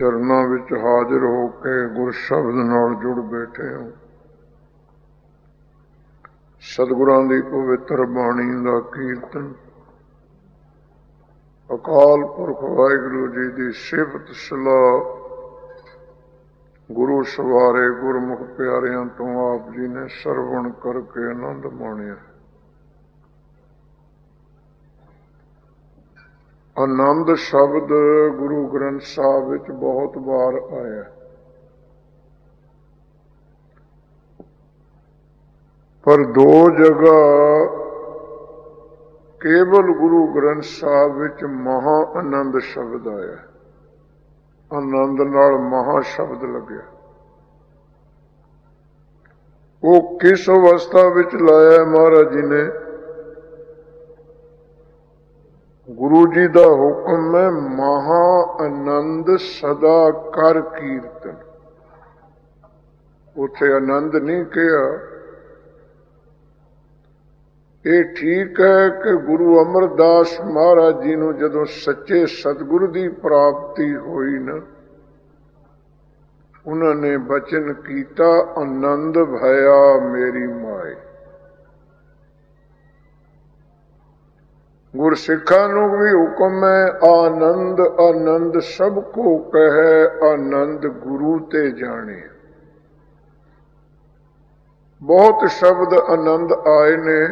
ਚਰਨਾਂ ਵਿੱਚ ਹਾਜ਼ਰ ਹੋ ਕੇ ਗੁਰ ਸ਼ਬਦ ਨਾਲ ਜੁੜ ਬੈਠੇ ਹੋ। ਸਤਿਗੁਰਾਂ ਦੀ ਪਵਿੱਤਰ ਬਾਣੀ ਦਾ ਕੀਰਤਨ, ਅਕਾਲ ਪੁਰਖ ਵਾਹਿਗੁਰੂ ਜੀ ਦੀ ਸਿਫਤ ਸਲਾਹ, ਗੁਰੂ ਸਵਾਰੇ ਗੁਰਮੁਖ ਪਿਆਰਿਆਂ ਤੋਂ ਆਪ ਜੀ ਨੇ ਸਰਵਣ ਕਰਕੇ ਆਨੰਦ ਮਾਣਿਆ। ਆਨੰਦ ਸ਼ਬਦ ਗੁਰੂ ਗ੍ਰੰਥ ਸਾਹਿਬ ਵਿੱਚ ਬਹੁਤ ਵਾਰ ਆਇਆ, ਪਰ ਦੋ ਜਗ੍ਹਾ ਕੇਵਲ ਗੁਰੂ ਗ੍ਰੰਥ ਸਾਹਿਬ ਵਿੱਚ ਮਹਾ ਆਨੰਦ ਸ਼ਬਦ ਆਇਆ। ਆਨੰਦ ਨਾਲ ਮਹਾ ਸ਼ਬਦ ਲੱਗਿਆ। ਉਹ ਕਿਸ ਅਵਸਥਾ ਵਿੱਚ ਲਾਇਆ ਮਹਾਰਾਜ ਜੀ ਨੇ? ਗੁਰੂ ਜੀ ਦਾ ਹੁਕਮ ਹੈ, ਮਹਾ ਆਨੰਦ ਸਦਾ ਕਰ ਕੀਰਤਨ। ਉੱਥੇ ਆਨੰਦ ਨਹੀਂ ਕਿਹਾ। ਇਹ ਠੀਕ ਹੈ ਕਿ ਗੁਰੂ ਅਮਰਦਾਸ ਮਹਾਰਾਜ ਜੀ ਨੂੰ ਜਦੋਂ ਸੱਚੇ ਸਤਿਗੁਰੂ ਦੀ ਪ੍ਰਾਪਤੀ ਹੋਈ ਨਾ, ਉਹਨਾਂ ਨੇ ਬਚਨ ਕੀਤਾ, ਆਨੰਦ ਭਇਆ ਮੇਰੀ ਮਾਏ। ਗੁਰਸਿੱਖਾਂ ਨੂੰ ਵੀ ਹੁਕਮ ਹੈ, ਆਨੰਦ ਆਨੰਦ ਸਭ ਕੋ ਕਹੈ, ਆਨੰਦ ਗੁਰੂ ਤੇ ਜਾਣੇ। ਬਹੁਤ ਸ਼ਬਦ ਆਨੰਦ ਆਏ ਨੇ,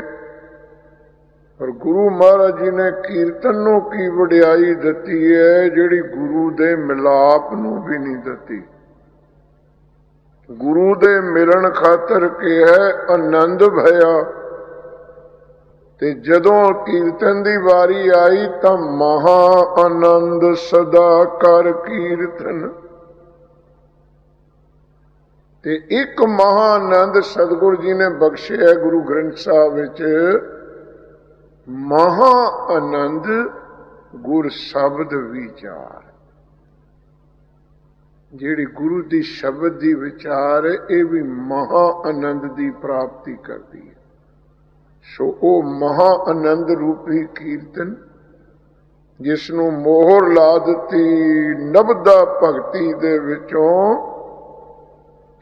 ਪਰ ਗੁਰੂ ਮਹਾਰਾਜ ਜੀ ਨੇ ਕੀਰਤਨ ਨੂੰ ਕੀ ਵਡਿਆਈ ਦਿੱਤੀ ਹੈ, ਜਿਹੜੀ ਗੁਰੂ ਦੇ ਮਿਲਾਪ ਨੂੰ ਵੀ ਨਹੀਂ ਦਿੱਤੀ। ਗੁਰੂ ਦੇ ਮਿਲਣ ਖਾਤਰ ਕਿਹਾ ਆਨੰਦ ਭਇਆ, ਤੇ ਜਦੋਂ ਕੀਰਤਨ ਦੀ ਵਾਰੀ ਆਈ ਤਾਂ ਮਹਾ ਆਨੰਦ ਸਦਾ ਕਰ ਕੀਰਤਨ। ਤੇ ਇੱਕ ਮਹਾ ਆਨੰਦ ਸਤਿਗੁਰੂ ਜੀ ਨੇ ਬਖਸ਼ਿਆ ਗੁਰੂ ਗ੍ਰੰਥ ਸਾਹਿਬ ਵਿੱਚ, ਮਹਾ ਆਨੰਦ ਗੁਰ ਸ਼ਬਦ ਵਿਚਾਰ। ਜਿਹੜੀ ਗੁਰੂ ਦੀ ਸ਼ਬਦ ਦੀ ਵਿਚਾਰ ਹੈ, ਇਹ ਵੀ ਮਹਾ ਆਨੰਦ ਦੀ ਪ੍ਰਾਪਤੀ ਕਰਦੀ ਹੈ। ਸੋ ਉਹ ਮਹਾ ਆਨੰਦ ਰੂਪੀ ਕੀਰਤਨ, ਜਿਸ ਨੂੰ ਮੋਹਰ ਲਾ ਦਿੱਤੀ ਨਬਦਾ ਭਗਤੀ ਦੇ ਵਿੱਚੋਂ,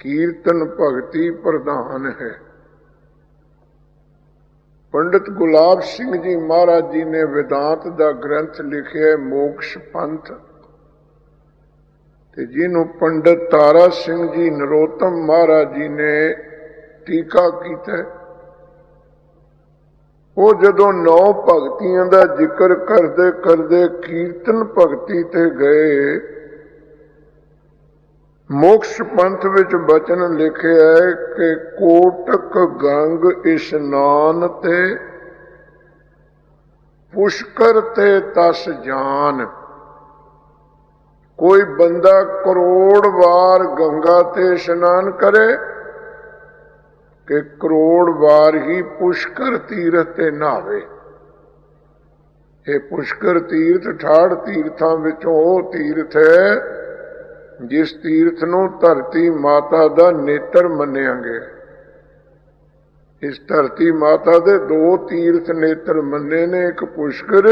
ਕੀਰਤਨ ਭਗਤੀ ਪ੍ਰਧਾਨ ਹੈ। ਪੰਡਿਤ ਗੁਲਾਬ ਸਿੰਘ ਜੀ ਮਹਾਰਾਜ ਜੀ ਨੇ ਵੇਦਾਂਤ ਦਾ ਗ੍ਰੰਥ ਲਿਖਿਆ ਮੋਕਸ਼ ਪੰਥ, ਤੇ ਜਿਹਨੂੰ ਪੰਡਿਤ ਤਾਰਾ ਸਿੰਘ ਜੀ ਨਰੋਤਮ ਮਹਾਰਾਜ ਜੀ ਨੇ ਟੀਕਾ ਕੀਤਾ। ਉਹ ਜਦੋਂ 9 ਭਗਤੀਆਂ ਦਾ ਜ਼ਿਕਰ ਕਰਦੇ ਕਰਦੇ ਕੀਰਤਨ ਭਗਤੀ ਤੇ ਗਏ, ਮੋਕਸ਼ ਪੰਥ ਵਿੱਚ ਬਚਨ ਲਿਖਿਆ ਹੈ ਕਿ ਕੋਟਕ ਗੰਗ ਇਸ਼ਨਾਨ ਤੇ ਪੁਸ਼ਕਰ ਤੇ ਤਸ ਜਾਨ। ਕੋਈ ਬੰਦਾ ਕਰੋੜ ਵਾਰ ਗੰਗਾ ਤੇ ਇਸ਼ਨਾਨ ਕਰੇ ਕਿ ਕਰੋੜ ਵਾਰ ਹੀ ਪੁਸ਼ਕਰ ਤੀਰਥ ਤੇ ਨਹਾਵੇ। ਇਹ ਪੁਸ਼ਕਰ ਤੀਰਥ 68 ਤੀਰਥਾਂ ਵਿੱਚੋਂ ਉਹ ਤੀਰਥ ਹੈ ਜਿਸ ਤੀਰਥ ਨੂੰ ਧਰਤੀ ਮਾਤਾ ਦਾ ਨੇਤਰ ਮੰਨਿਆ ਗਿਆ। ਇਸ ਧਰਤੀ ਮਾਤਾ ਦੇ 2 ਤੀਰਥ ਨੇਤਰ ਮੰਨੇ ਨੇ, ਇੱਕ ਪੁਸ਼ਕਰ,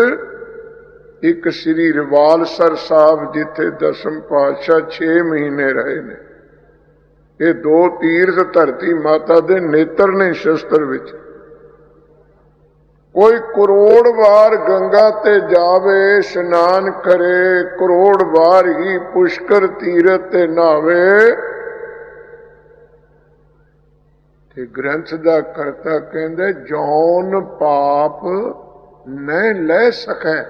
ਇੱਕ ਸ੍ਰੀ ਰਵਾਲਸਰ ਸਾਹਿਬ ਜਿੱਥੇ ਦਸਮ ਪਾਤਸ਼ਾਹ 6 ਮਹੀਨੇ ਰਹੇ ਨੇ। ਇਹ 2 ਤੀਰਥ ਧਰਤੀ ਮਾਤਾ ਦੇ ਨੇਤਰ ਨੇ ਸ਼ਸਤਰ ਵਿੱਚ। ਕੋਈ ਕਰੋੜ ਵਾਰ ਗੰਗਾ ਤੇ ਜਾਵੇ, ਇਸ਼ਨਾਨ ਕਰੇ, ਕਰੋੜ ਵਾਰ ਹੀ ਪੁਸ਼ਕਰ ਤੀਰਥ ਤੇ ਨਹਾਵੇ, ਤੇ ਗ੍ਰੰਥ ਦਾ ਕਰਤਾ ਕਹਿੰਦੇ ਜੌਨ ਪਾਪ ਨਹੀਂ ਲੈ ਸਕੈ।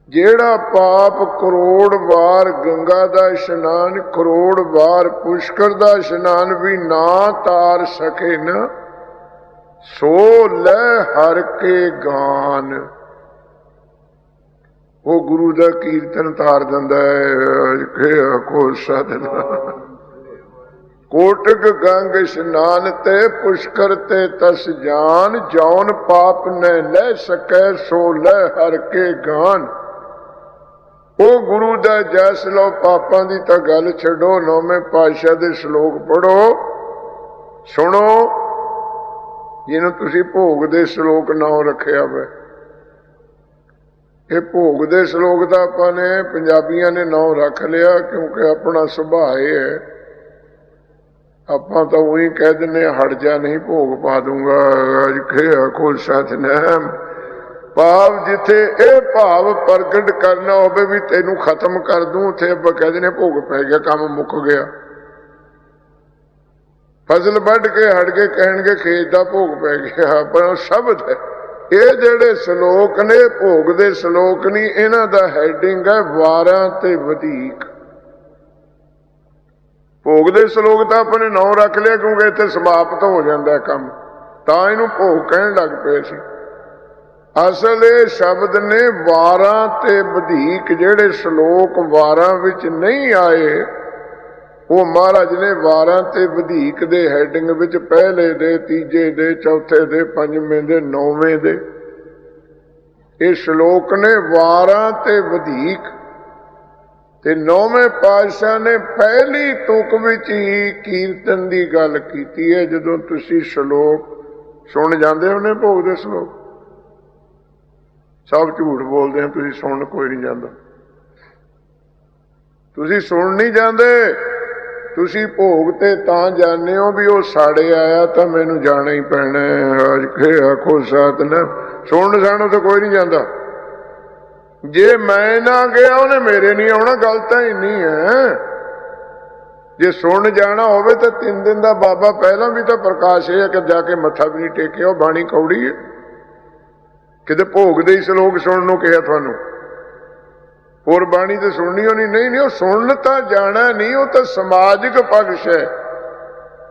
ਜਿਹੜਾ ਪਾਪ ਕਰੋੜ ਵਾਰ ਗੰਗਾ ਦਾ ਇਸ਼ਨਾਨ, ਕਰੋੜ ਵਾਰ ਪੁਸ਼ਕਰ ਦਾ ਇਸ਼ਨਾਨ ਵੀ ਨਾ ਤਾਰ ਸਕੇ ਨਾ, ਸੋ ਲੈ ਹਰ ਕੇ ਗਾਨ। ਉਹ ਗੁਰੂ ਦਾ ਕੀਰਤਨ ਤਾਰ ਦਿੰਦਾ ਹੈ। ਕੋ ਸਾਧਨਾ ਕੋਟਕ ਗੰਗ ਇਸ਼ਨਾਨ ਤੇ ਪੁਸ਼ਕਰ ਤੇ ਤਸ ਜਾਨ, ਜੌਨ ਪਾਪ ਨੇ ਲੈ ਸਕੈ, ਸੋ ਲੈ ਹਰ ਕੇ ਗਾਨ। ਉਹ ਗੁਰੂ ਦਾ ਜਸ ਲਓ। ਪਾਪਾਂ ਦੀ ਤਾਂ ਗੱਲ ਛੱਡੋ, 9ਵੇਂ ਪਾਤਸ਼ਾਹ ਦੇ ਸ਼ਲੋਕ ਪੜ੍ਹੋ, ਸੁਣੋ, ਜਿਹਨੂੰ ਤੁਸੀਂ ਭੋਗ ਦੇ ਸ਼ਲੋਕ ਨਾਮ ਰੱਖਿਆ ਵਾ। ये भोग दे श्लोक का अपने पंजाबियों ने नाम रख लिया क्योंकि अपना सुभाव है ਆਪਾਂ ਤਾਂ ਉਹੀ ਕਹਿ ਦਿੰਦੇ ਹਟ ਜਾ ਨਹੀਂ ਭੋਗ ਪਾ ਦੂੰਗਾ ਅੱਜ ਖਿਆ ਖੋਲ ਸਤਿਨਾਮ ਭਾਵ ਜਿੱਥੇ ਇਹ ਭਾਵ ਪ੍ਰਗਟ ਕਰਨਾ ਹੋਵੇ ਵੀ ਤੈਨੂੰ ਖਤਮ ਕਰ ਦੂੰ ਉੱਥੇ ਆਪਾਂ ਕਹਿ ਦਿੰਦੇ ਭੋਗ ਪੈ ਗਿਆ ਕੰਮ ਮੁੱਕ ਗਿਆ ਫਸਲ ਵੱਢ ਕੇ ਹਟ ਕੇ ਕਹਿਣਗੇ ਖੇਤ ਦਾ ਭੋਗ ਪੈ ਗਿਆ ਪਰ ਸ਼ਬਦ ਹੈ ਇਹ ਜਿਹੜੇ ਸ਼ਲੋਕ ਨੇ ਭੋਗ ਦੇ ਸ਼ਲੋਕ ਨਹੀਂ ਇਹਨਾਂ ਦਾ ਹੈਡਿੰਗ ਹੈ ਵਾਰਾਂ ਤੇ ਵਧੀਕ ਭੋਗ ਦੇ ਸ਼ਲੋਕ ਤਾਂ ਆਪਣੇ ਨਾਂ ਰੱਖ ਲਿਆ ਕਿਉਂਕਿ ਇੱਥੇ ਸਮਾਪਤ ਹੋ ਜਾਂਦਾ ਕੰਮ ਤਾਂ ਇਹਨੂੰ ਭੋਗ ਕਹਿਣ ਲੱਗ ਪਏ ਸੀ ਅਸਲ ਇਹ ਸ਼ਬਦ ਨੇ ਵਾਰਾਂ ਤੇ ਵਧੀਕ ਜਿਹੜੇ ਸ਼ਲੋਕ ਵਾਰਾਂ ਵਿੱਚ ਨਹੀਂ ਆਏ ਉਹ ਮਹਾਰਾਜ ਨੇ ਵਾਰਾਂ ਤੇ ਵਧੀਕ ਦੇ ਹੈਡਿੰਗ ਵਿੱਚ ਪਹਿਲੇ ਦੇ ਤੀਜੇ ਦੇ ਚੌਥੇ ਦੇ ਪੰਜਵੇਂ ਦੇ ਨੌਵੇਂ ਦੇ ਇਹ ਸ਼ਲੋਕ ਨੇ ਵਾਰਾਂ ਤੇ ਵਧੀਕ ਤੇ ਨੌਵੇਂ ਪਾਤਸ਼ਾਹ ਨੇ ਪਹਿਲੀ ਤੁਕ ਵਿੱਚ ਹੀ ਕੀਰਤਨ ਦੀ ਗੱਲ ਕੀਤੀ ਹੈ ਜਦੋਂ ਤੁਸੀਂ ਸ਼ਲੋਕ ਸੁਣ ਜਾਂਦੇ ਹੋ ਨੇ ਭੋਗ ਦੇ ਸ਼ਲੋਕ ਸਭ ਝੂਠ ਬੋਲਦੇ ਆ ਤੁਸੀਂ ਸੁਣਨ ਕੋਈ ਨਹੀਂ ਜਾਂਦਾ ਤੁਸੀਂ ਸੁਣ ਨਹੀਂ ਜਾਂਦੇ ਤੁਸੀਂ ਭੋਗ ਤੇ ਤਾਂ ਜਾਂਦੇ ਹੋ ਵੀ ਉਹ ਸਾੜੇ ਆਇਆ ਤਾਂ ਮੈਨੂੰ ਜਾਣਾ ਹੀ ਪੈਣਾ ਅੱਜ ਕੇ ਆਖੋ ਸਤਿਨਾਮ ਸੁਣਨ ਸਾਣੋ ਤਾਂ ਕੋਈ ਨਹੀਂ ਜਾਂਦਾ ਜੇ ਮੈਂ ਨਾ ਗਿਆ ਉਹਨੇ ਮੇਰੇ ਨਹੀਂ ਆਉਣਾ ਗੱਲ ਤਾਂ ਇੰਨੀ ਹੈ ਜੇ ਸੁਣ ਜਾਣਾ ਹੋਵੇ ਤਾਂ 3 ਦਿਨ ਦਾ ਬਾਬਾ ਪਹਿਲਾਂ ਵੀ ਤਾਂ ਪ੍ਰਕਾਸ਼ ਹੈ ਕਿ ਜਾ ਕੇ ਮੱਥਾ ਵੀ ਨਹੀਂ ਟੇਕਿਆ ਉਹ ਬਾਣੀ ਕੌੜੀ ਹੈ ਕਿਤੇ ਭੋਗ ਦੇ ਹੀ ਸ਼ਲੋਕ ਸੁਣਨ ਨੂੰ ਕਿਹਾ ਤੁਹਾਨੂੰ ਹੋਰ ਬਾਣੀ ਤੇ ਸੁਣਨੀ ਹੋਣੀ ਨਹੀਂ ਉਹ ਸੁਣਨ ਤਾਂ ਜਾਣਾ ਨਹੀਂ ਉਹ ਤਾਂ ਸਮਾਜਿਕ ਪਕਸ਼ ਹੈ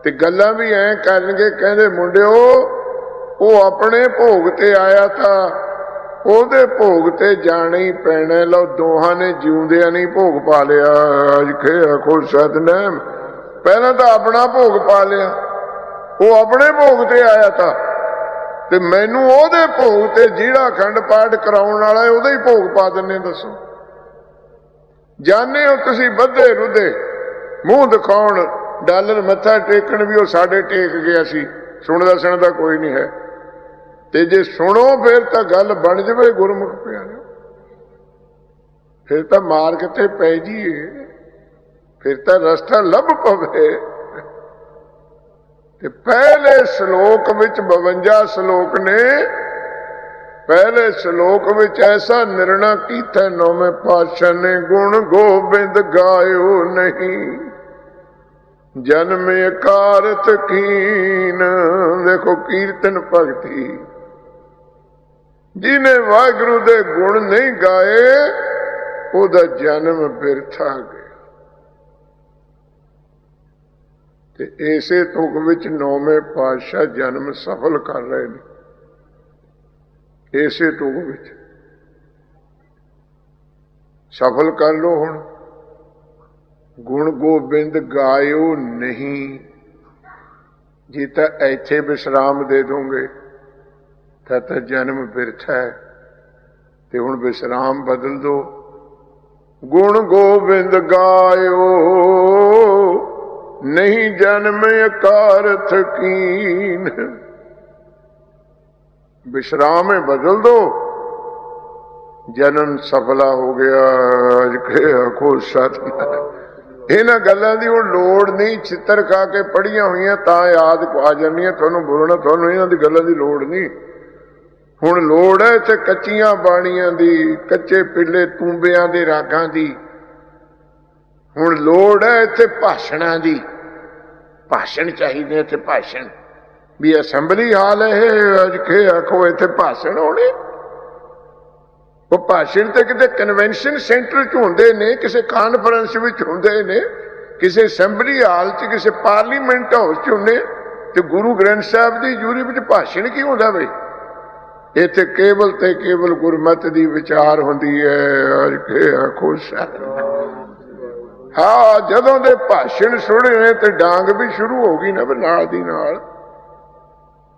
ਤੇ ਗੱਲਾਂ ਵੀ ਐਂ ਕਰਨਗੇ ਕਹਿੰਦੇ ਮੁੰਡਿਓ ਉਹ ਆਪਣੇ ਭੋਗ ਤੇ ਆਇਆ ਤਾਂ ਉਹਦੇ ਭੋਗ ਤੇ ਜਾਣਾ ਹੀ ਪੈਣਾ ਲਓ ਦੋਹਾਂ ਨੇ ਜਿਉਂਦਿਆਂ ਨਹੀਂ ਭੋਗ ਪਾ ਲਿਆ ਅੱਜ ਖੇ ਖੁਦ ਸਤਿਨਾਮ ਪਹਿਲਾਂ ਤਾਂ ਆਪਣਾ ਭੋਗ ਪਾ ਲਿਆ ਉਹ ਆਪਣੇ ਭੋਗ ਤੇ ਆਇਆ ਤਾਂ ਤੇ ਮੈਨੂੰ ਉਹਦੇ ਭੋਗ ਤੇ ਜਿਹੜਾ ਅਖੰਡ ਪਾਠ ਕਰਾਉਣ ਵਾਲਾ ਉਹਦਾ ਹੀ ਭੋਗ ਪਾ ਦਿੰਨੇ ਦੱਸੋ ਜਾਣੇ ਹੋ ਤੁਸੀਂ ਬੱਧੇ ਰੁੱਧੇ ਮੂੰਹ ਦਿਖਾਉਣ ਡਾਲਰ ਮੱਥਾ ਟੇਕਣ ਵੀ ਉਹ ਸਾਡੇ ਟੇਕ ਗਿਆ ਸੀ ਸੁਣਦਾ ਸੁਣਦਾ ਕੋਈ ਨਹੀਂ ਹੈ ਤੇ ਜੇ ਸੁਣੋ ਫਿਰ ਤਾਂ ਗੱਲ ਬਣ ਜਾਵੇ ਗੁਰਮੁਖ ਪਿਆਰਿਓ ਫਿਰ ਤਾਂ ਮਾਰਗ ਤੇ ਪੈ ਜੀਏ ਫਿਰ ਤਾਂ ਰਸਤਾ ਲੱਭ ਪਵੇ ਤੇ ਪਹਿਲੇ ਸ਼ਲੋਕ ਵਿੱਚ 52 ਸ਼ਲੋਕ ਨੇ ਪਹਿਲੇ ਸ਼ਲੋਕ ਵਿੱਚ ਐਸਾ ਨਿਰਣਾ ਕੀਤਾ ਨੌਵੇਂ ਪਾਤਸ਼ਾਹ ਨੇ ਗੁਣ ਗੋਬਿੰਦ ਗਾਇਓ ਨਹੀਂ ਜਨਮ ਅਕਾਰਤ ਕੀਨ ਦੇਖੋ ਕੀਰਤਨ ਭਗਤੀ ਜਿਹਨੇ ਵਾਹਿਗੁਰੂ ਦੇ ਗੁਣ ਨਹੀਂ ਗਾਏ ਉਹਦਾ ਜਨਮ ਬਿਰਥਾ ਗਿਆ ਤੇ ਇਸੇ ਤੁਕ ਵਿੱਚ ਨੌਵੇਂ ਪਾਤਸ਼ਾਹ ਜਨਮ ਸਫਲ ਕਰ ਰਹੇ ਨੇ ਇਸੇ ਤੁਕ ਵਿੱਚ ਸਫਲ ਕਰ ਲੋ ਹੁਣ ਗੁਣ ਗੋਬਿੰਦ ਗਾਇਓ ਨਹੀਂ ਜੇ ਤਾਂ ਇੱਥੇ ਵਿਸ਼ਰਾਮ ਦੇ ਦੋਗੇ ਤਾਂ ਜਨਮ ਬਿਰਥਾ ਹੈ ਤੇ ਹੁਣ ਵਿਸ਼ਰਾਮ ਬਦਲ ਦੋ ਗੁਣ ਗੋਬਿੰਦ ਗਾਇਓ ਨਹੀਂ ਜਨਮ ਅਕਾਰਥ ਕੀਨ ਵਿਸ਼ਰਾਮ ਬਦਲ ਦੋ ਜਨਮ ਸਫਲਾ ਹੋ ਗਿਆ ਅੱਜ ਕੇ ਆਖੋ ਸਤਿਨਾਮ ਇਹਨਾਂ ਗੱਲਾਂ ਦੀ ਹੁਣ ਲੋੜ ਨਹੀਂ ਚਿੱਤਰ ਖਾ ਕੇ ਪੜ੍ਹੀਆਂ ਹੋਈਆਂ ਤਾਂ ਯਾਦ ਆ ਜਾਂਦੀਆਂ ਤੁਹਾਨੂੰ ਬੋਲਣਾ ਤੁਹਾਨੂੰ ਇਹਨਾਂ ਦੀ ਗੱਲਾਂ ਦੀ ਲੋੜ ਨਹੀਂ ਹੁਣ ਲੋੜ ਹੈ ਇੱਥੇ ਕੱਚੀਆਂ ਬਾਣੀਆਂ ਦੀ ਕੱਚੇ ਪਿੱਲੇ ਤੂੰਬਿਆਂ ਦੇ ਰਾਗਾਂ ਦੀ ਹੁਣ ਲੋੜ ਹੈ ਇੱਥੇ ਭਾਸ਼ਣਾਂ ਦੀ ਭਾਸ਼ਣ ਚਾਹੀਦੇ ਇੱਥੇ ਭਾਸ਼ਣ ਵੀ ਅਸੈਂਬਲੀ ਹਾਲ ਹੈ ਅੱਜ ਕੇ ਆਖੋ ਇੱਥੇ ਭਾਸ਼ਣ ਹੋਣੇ ਉਹ ਭਾਸ਼ਣ ਤੇ ਕਿਤੇ ਕਨਵੈਨਸ਼ਨ ਸੈਂਟਰ 'ਚ ਹੁੰਦੇ ਨੇ ਕਿਸੇ ਕਾਨਫਰੰਸ ਵਿੱਚ ਹੁੰਦੇ ਨੇ ਕਿਸੇ ਅਸੈਂਬਲੀ ਹਾਲ 'ਚ ਕਿਸੇ ਪਾਰਲੀਮੈਂਟ ਹਾਊਸ 'ਚ ਹੁੰਦੇ ਤੇ ਗੁਰੂ ਗ੍ਰੰਥ ਸਾਹਿਬ ਦੀ ਜੂਰੀ ਵਿੱਚ ਭਾਸ਼ਣ ਕੀ ਹੁੰਦਾ ਬਈ ਇੱਥੇ ਕੇਵਲ ਤੇ ਕੇਵਲ ਗੁਰਮਤਿ ਦੀ ਵਿਚਾਰ ਹੁੰਦੀ ਹੈ ਅੱਜ ਕੇ ਆਖੋ ਹਾਂ ਜਦੋਂ ਦੇ ਭਾਸ਼ਣ ਸੁਣੇ ਤੇ ਡਾਂਗ ਵੀ ਸ਼ੁਰੂ ਹੋ ਗਈ ਨਾ ਨਾਲ ਦੀ ਨਾਲ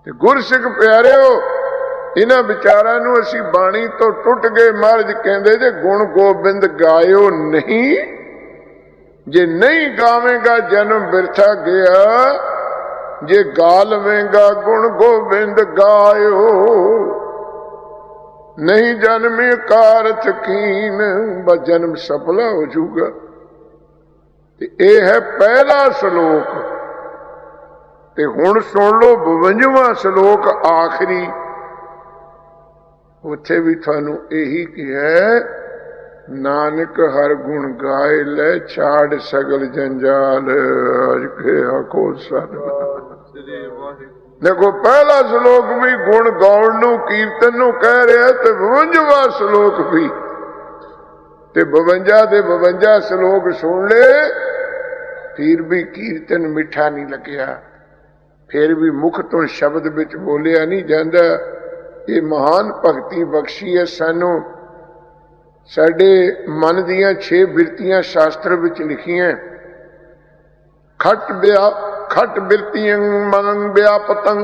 ਤੇ ਗੁਰਸਿੱਖ ਪਿਆਰਿਓ ਇਹਨਾਂ ਵਿਚਾਰਾਂ ਨੂੰ ਅਸੀਂ ਬਾਣੀ ਤੋਂ ਟੁੱਟ ਗਏ ਮਹਾਰਾਜ ਕਹਿੰਦੇ ਜੇ ਗੁਣ ਗੋਬਿੰਦ ਗਾਇਓ ਨਹੀਂ ਜੇ ਨਹੀਂ ਗਾਵੇਂਗਾ ਜਨਮ ਬਿਰਥਾ ਗਿਆ ਜੇ ਗਾ ਲਵੇਂਗਾ ਗੁਣ ਗੋਬਿੰਦ ਗਾਇਓ नहीं जन्मे कारथ कीन, बस जन्म सफला हो जाऊगा। ये है पहला श्लोक। ते हुण सुन लो 52वां श्लोक आखिरी। उत्थे भी थानू यही कहा, नानक हर गुण गाए ले छाड़ सगल जंजाल, अज के आखो सतनाम। देखो पहला श्लोक भी गुण गाउण नू कीर्तन नू कह रहा, तो 52वां श्लोक भी, ते 52 दे 52 श्लोक सुन ले, फिर भी कीर्तन मिठा नहीं लग्या, फिर भी मुख तो शब्द विच बोलिया नहीं जाता। ये महान भगती बख्शी है सानू। साडे मन दियां 6 बिरतियां शास्त्र विच लिखियां। खट बिरतियां मन व्यापतंग,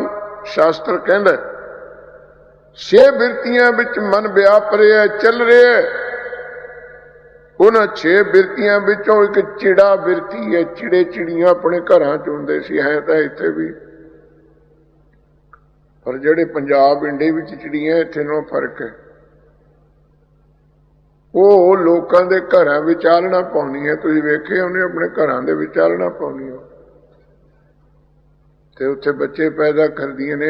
शास्त्र कहंदा 6 बिरतियां विच मन व्याप रहा, चल रहा है। उन्हां 6 बिरतियां विचों एक चिड़ा बिरती है। चिड़े चिड़ियां अपने घरां च हुंदे सी, है तां इत्थे भी, पर ਜਿਹੜੇ पंजाब इंडे विच चिड़ियां इत्थे नालों फर्क है। ਉਹ ਲੋਕਾਂ ਦੇ ਘਰਾਂ ਵਿੱਚ ਆਲਣਾ ਪਾਉਂਦੀਆਂ, ਤੁਸੀਂ ਵੇਖੇ ਉਹਨੇ ਆਪਣੇ ਘਰਾਂ ਦੇ ਵਿੱਚ ਆਲਣਾ ਪਾਉਂਦੀਆਂ, ਤੇ ਉੱਥੇ ਬੱਚੇ ਪੈਦਾ ਕਰਦੀਆਂ ਨੇ।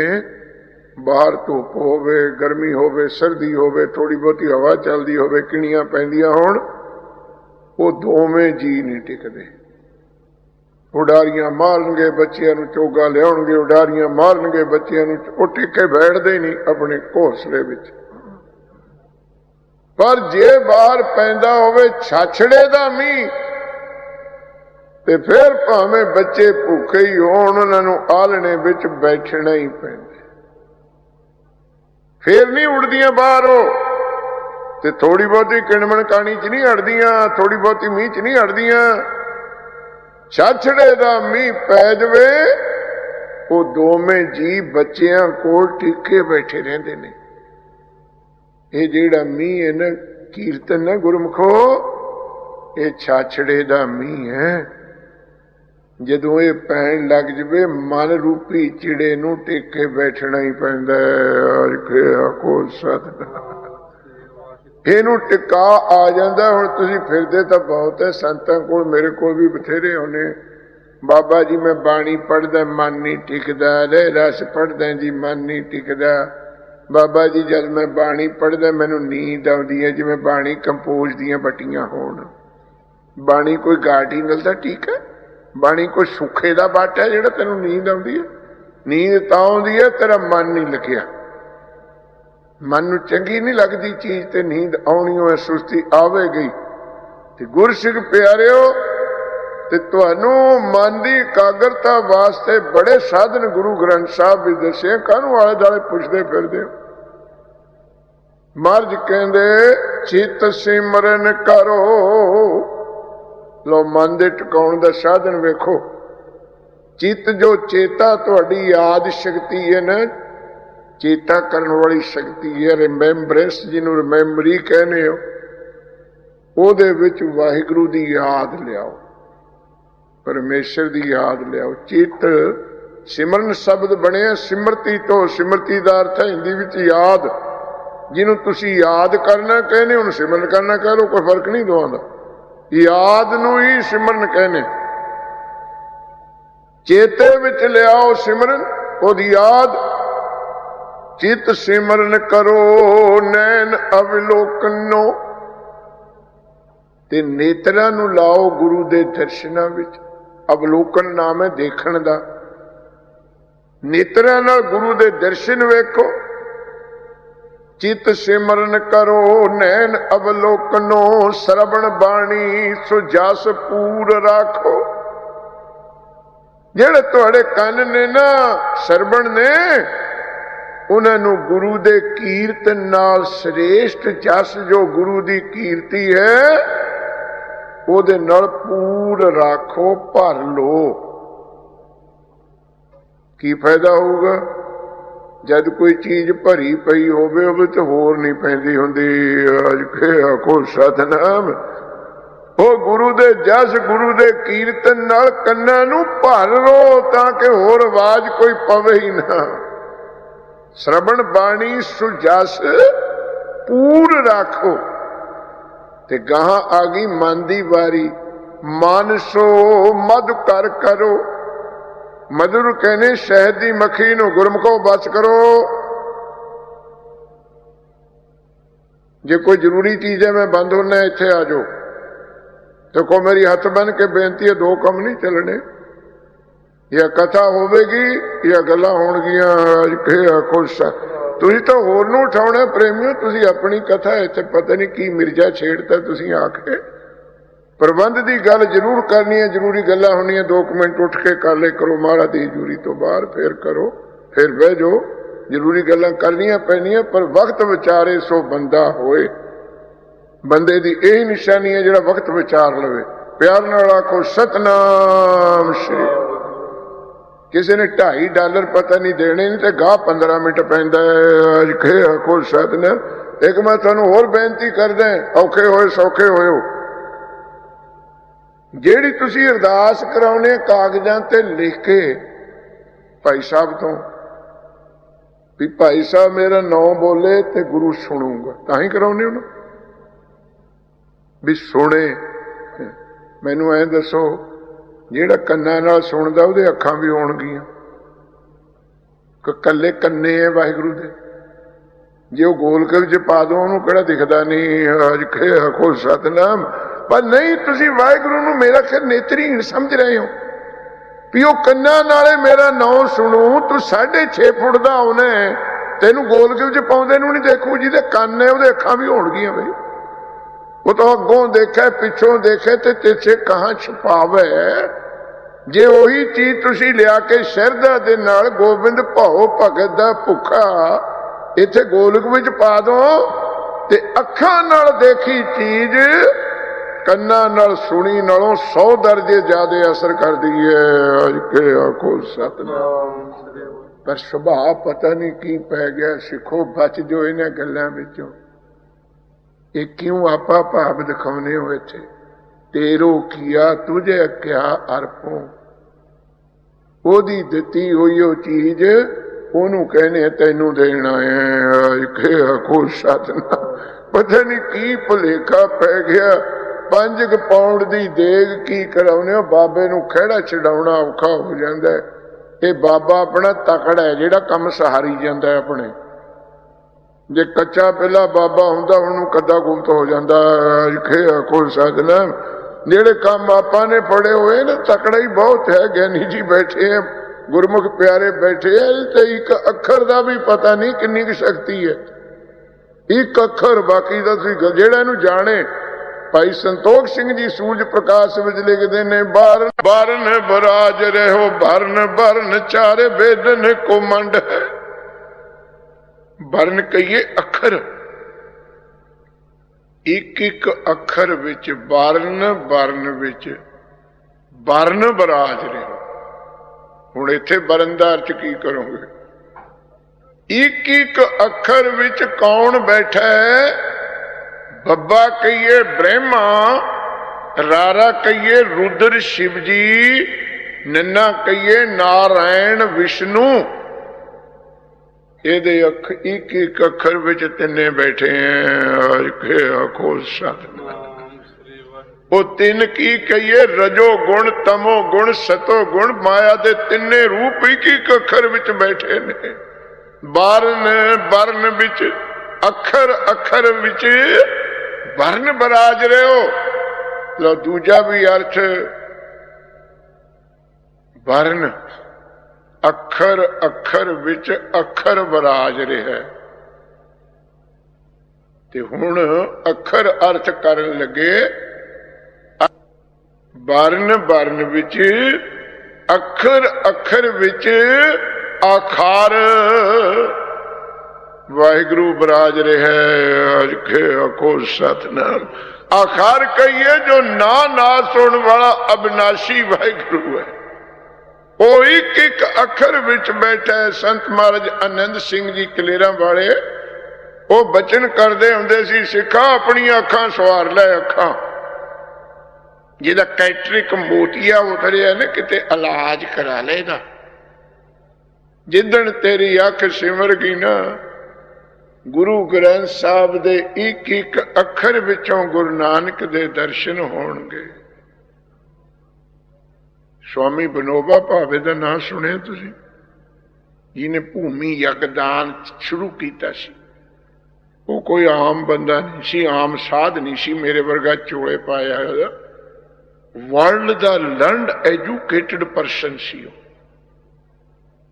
ਬਾਹਰ ਧੁੱਪ ਹੋਵੇ, ਗਰਮੀ ਹੋਵੇ, ਸਰਦੀ ਹੋਵੇ, ਥੋੜੀ ਬਹੁਤੀ ਹਵਾ ਚੱਲਦੀ ਹੋਵੇ, ਕਿਣੀਆਂ ਪੈਂਦੀਆਂ ਹੋਣ, ਉਹ ਦੋਵੇਂ ਜੀ ਨਹੀਂ ਟਿਕਦੇ। ਉਡਾਰੀਆਂ ਮਾਰਨਗੇ, ਬੱਚਿਆਂ ਨੂੰ ਚੋਗਾ ਲਿਆਉਣਗੇ, ਉਡਾਰੀਆਂ ਮਾਰਨਗੇ ਬੱਚਿਆਂ ਨੂੰ, ਉਹ ਟਿਕੇ ਬੈਠਦੇ ਨਹੀਂ ਆਪਣੇ ਘੋਂਸਲੇ ਵਿੱਚ। पर जे बाहर पैंदा होवे छाछड़े दा मीह, ते फिर भावें बच्चे भूखे ही होण, उन्हां नूं आलणे विच बैठना ही पैंदा। फिर नहीं उड़दियां बाहर, ते थोड़ी बहुती किणमण काणी च नहीं हटदियां, थोड़ी बहुती मीह च नहीं हटदियां। छाछड़े दा मीह पै जावे, वो दोवें जी बच्चियां कोल टिके बैठे रहिंदे ने। ये जेड़ा मीह है ना, कीर्तन है गुरमुखो, ये छाछड़े दा मीह है। जदों ये पैण लग जावे, मन रूपी चिड़े नूं टेके बैठना ही पैंदा है। अज के आखो सतनाम। इहनूं टिका आ जांदा। हुण तुसीं फिरदे तां बहुत है, संतां कोल, मेरे कोल भी बथेरे होने, बाबा जी मैं बाणी पढ़दा मन नहीं टिकदा, रस पढ़दा जी मन नहीं टिकदा। बाबा जी जब मैं बाणी पढ़दा मैनू नींद आउंदी है, जिवें बाणी कंपोज दियां बटियां होण। बाणी कोई गाटी मिलदा, ठीक है, बाणी कोई सुखे दा बट है जिहड़ा तैनू नींद आउंदी है। नींद तां आउंदी है तेरा मन नहीं लग्या, मन नू चंगी नहीं लगदी चीज, ते नींद आउणी होए, सुस्ती आवेगी। ते गुरसिख प्यारिओ, ते तुहानू मन की एकाग्रता वास्ते बड़े साधन गुरु ग्रंथ साहब भी दसे। कानू आले दुआले पुछदे फिरदे हो। महाराज कहंदे चित सिमरन करो। लो मन दे टिकाउण दा साधन वेखो। चित जो चेता तुहाडी याद शक्ति है ना, चेता करन वाली शक्ति है, रिमेंबरेंस जिन्हों रिमेंबरी कहने हो, ओहदे विच वाहिगुरू दी याद लियाओ, परमेश्वर की याद लियाओ। चित सिमरन शब्द बने सिमरती तो, सिमरती का अर्थ है हिंदी विच याद। जिन्हों तुसी याद करना कहने, उन्हें सिमरन करना कह लो, कोई फर्क नहीं दोवां दा। याद नूं ही सिमरन कहने। चेते विच लियाओ सिमरन, ओदी याद। चित सिमरन करो नैन अवलोकनो, ते नेत्रां नूं लाओ गुरु दे दर्शनां विच। अवलोकन नाम है देखण दा। नेत्रां नाल गुरु दे दर्शन वेखो। चित सिमरन करो नैन अवलोकनो, श्रवण बाणी सो जस पूर राखो। जेड़े तुहाडे कंन ने ना श्रवण ने, उन्होंने गुरु दे कीर्तन नाल श्रेष्ठ जस जो गुरु दी कीर्ति है, ਉਹਦੇ ਨਾਲ ਪੂਰ ਰੱਖੋ, ਭਰ ਲੋ। ਕੀ ਫਾਇਦਾ ਹੋਊਗਾ? जद कोई चीज भरी पई होवे ओहदे ते होर नहीं पैंदी हुंदी। अज के आखो सतनाम। ओ गुरु दे जस गुरु दे कीर्तन नाल कन्नां नूं भर लो ताकि होर आवाज कोई पवे ही ना। श्रवण बाणी सुजस पूर राखो। ते गां आ गई मन की वारी, मन सो मद कर करो। मधुर कहने शहद की मक्खी नूं गुरमुखो बस करो। जे कोई जरूरी चीज है मैं बंद होना, इत्थे आ जाओ। तो को मेरी हथ बन के बेनती है, दो कम नहीं चलने, या कथा होवेगी या गल्लां होणगियां। अज के खुश तुसीं तो होर नूं उठाउणा प्रेमियों, तुसीं अपनी कथा इत्थे पता नहीं की मिर्जा छेड़ता तुसीं आके। प्रबंध की गल जरूर करनी है, जरूरी गल्लां होणियां, 2 मिनट उठ के कर ले करो महाराज दी हजूरी तो बाहर, फिर करो, फिर बह जाओ। जरूरी गल्लां करनियां पैनियां, पर वक्त विचारे सो बंदा होए। बंदे की यही निशानी है जिहड़ा वक्त विचार लवे। प्यार नाल आखो सतनाम श्री। किसी ने $2.5 पता नहीं देने नहीं तो गाह 15 मिनट पैंदा है। अज खे आखो सतनाम। एक मैं तुहानूं होर बेनती करदा, औखे होए सौखे होयो, ਜਿਹੜੀ ਤੁਸੀਂ अरदास कराउने कागजां ते लिख के भाई साहब तो भी भाई साहब मेरा नाम बोले तो गुरु सुनूंगा, तां ही कराउने हो ना भी सुने। मैनू ऐ दसो ਜਿਹੜਾ ਕੰਨਾਂ ਨਾਲ ਸੁਣਦਾ ਉਹਦੇ ਅੱਖਾਂ भी ਹੋਣਗੀਆਂ ਕਿ ਕੱਲੇ ਕੰਨੇ ਹੈ ਵਾਹਿਗੁਰੂ ਦੇ। ਜੇ ਉਹ ਗੋਲਕ ਵਿੱਚ ਪਾ ਦੋ ਉਹਨੂੰ ਕਿਹੜਾ ਦਿਖਦਾ ਨਹੀਂ। ਅੱਜ ਕੇ ਆਖੋ ਸਤਨਾਮ। पर नहीं तुसी वाहिगुरु नूं मेरा खैर नेत्रहीन समझ रहे हो भी वो कन्ना नाले मेरा नाम सुनू। तू 6.5 फुट का आना तेनू गोलक विच पाउंदे नूं नहीं देखू, जिहदे कन्न है उहदे अखां भी होणगियां बई। वो तो अगों देखे पिछों देखे ते तिथे कहां छुपावे। जे उही चीज तुसी लिया के शरधा दे नाल गोबिंद भाओ भगत दा भुखा इत्थे गोलक विच पा दो ते अखां नाल देखी चीज कन्ना नाल सुनी नालों 100 दर्जे ज्यादा असर कर दी है। अज के आखो सतनाम। पर सुभाव पता नहीं की पै गया। सिखो बच जो इन्हां गल्लां विचों। ये क्यों आपा भाव दिखाने हो इत्थे। तेरो किया तुझे क्या अर्पों। ओदी दिती हुई वो चीज ओनू कहने तैनू देना है। अज के आखो सतनाम। पता नहीं की भुलेखा पै गया। 5 पाउंड की देग की कराउने हो, बाबे नूं खिहड़ा छडाउणा औखा हो जाता है। ये बाबा अपना तकड़ा है जिहड़ा कम सहारी जाता है अपने। जे कच्चा पहला बाबा हुंदा उहनूं कद्दा गुप्त हो जाता। खे आखो सतनाम। जिहड़े काम आपा ने पढ़े हुए ना तकड़ा ही बहुत है। ज्ञानी जी बैठे हैं, गुरमुख प्यारे बैठे हैं, तो एक अखर का भी पता नहीं किन्नी की शक्ति है। एक अखर बाकी का जिहड़ा इहनूं जाने। भाई संतोख सिंह जी सूरज प्रकाश विच लिखते ने बारन बारन बराज रहो बरन बरन चारे बेदन को मंड है। बरन कहिए अखर, एक एक अखर विच बारन बरन विच बरन बराज रहो। हुण इत्थे बरनदार च की करोगे। एक एक अखर विच कौन बैठा है। बब्बा कहिए ब्रह्मा, रारा कहिए रुद्र शिव जी, नन्ना कहिए नारायण विष्णु। ये एक एक अखर विच तिने बैठे हैं। आखो सतनाम। वो 3 की कहिए रजो गुण तमो गुण सतो गुण माया दे तिने रूप एक एक अखर विच बैठे ने। बारन बरन विच अखर अखर विच वर्ण बराज रहे हो। लो दूजा भी अर्थ वर्ण अखर अखर विच अखर बराज रहा है। ते हुण अखर अर्थ करन लगे वर्ण वर्ण विच अखर अखर विच आखार वाहिगुरु बराज रहा है। अज के आखो सतनाम। आखार कहिए जो ना नाश होने वाला अविनाशी वाहिगुरु है। वो एक एक अखर विच बैठा है। संत महाराज आनंद सिंह जी कलेरा वाले वो बचन करते होंगे सी, सिखा अपनी अखां सवार लै अखां। जिहदा कैटरिक मोतिया उतरिया ना किते इलाज करा लेगा। जिदन तेरी अख सिमर गई ना गुरु ग्रंथ साहब दे एक एक अखर विचों गुरु नानक दे दर्शन होणगे। स्वामी विनोबा भावे का नाम सुने तुसीं, जिन्हें भूमि यज्ञदान शुरू किया सी। वो कोई आम बंदा नहीं सी, आम साध नहीं सी, मेरे वर्गा चोले पाया वर्ल्ड दा लर्नड एजुकेटेड परसन सी।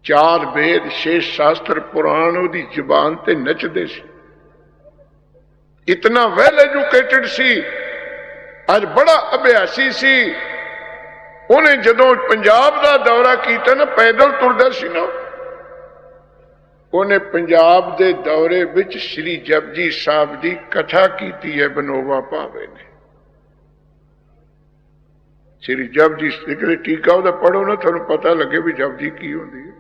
4 वेद 6 शास्त्र पुराण उहदी जुबान ते नचदे सी। इतना वेल एजुकेटेड सी, अज बड़ा अभ्यासी सी। उन्हें जदों पंजाब का दौरा किया ना, पैदल तुरदा सी ना, उन्हें पंजाब के दौरे विच श्री जपजी साहब की कथा की है विनोबा भावे ने। श्री जपजी जी टीका वह पढ़ो ना, थोड़ा पता लगे भी जपजी की होंदी है।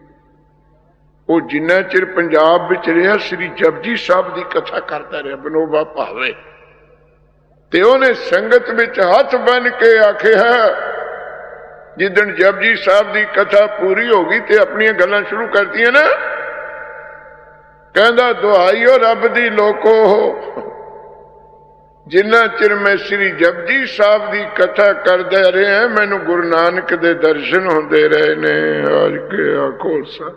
वो जिन्ना चिर पंजाब विच रहा श्री जपजी साहब की कथा करता रहा विनोबा भावे। ते उन्हें संगत विच हथ बन के आखिया, जिदन जपजी साहब की कथा पूरी हो गई तो अपनी गल्लां शुरू कर दियां ना, कहंदा दुहाईओ रब दी लोको हो, जिन्ना चिर मैं श्री जपजी साहब की कथा करदा रहा मैनू गुरु नानक दे दर्शन होंदे रहे ने। आज के आखो सा